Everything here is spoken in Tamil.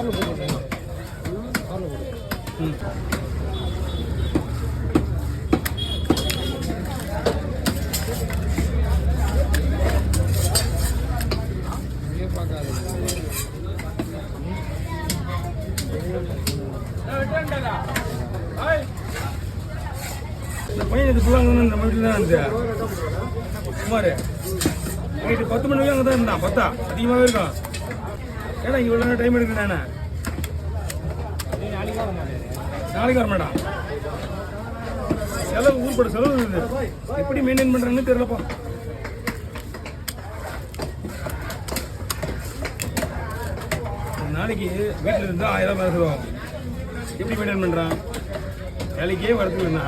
இந்த பையன் இது ஃபுல்லாக நம்ம வீட்டில் தான் இருந்துச்சு சுமார் நைட்டு 10 மணி வரைக்கும் அங்கே தான் இருந்தான். 10 அதிகமாகவே இருக்கும். ஏன்னா இங்கே இவ்வளோ டைம் எடுக்கிறேன் நான். நாளைக்கு வர மாட்டான். செலவு ஊர்பட செலவு இருக்குது. எப்படி மெயின்டைன் பண்ணுறேன்னு தெரியலப்பா. நாளைக்கு வீட்டில் இருந்து 1000 ரூபா சொல்லுவாங்க. எப்படி மெயின்டைன் பண்ணுறான்? வேலைக்கே வரதுக்குன்னா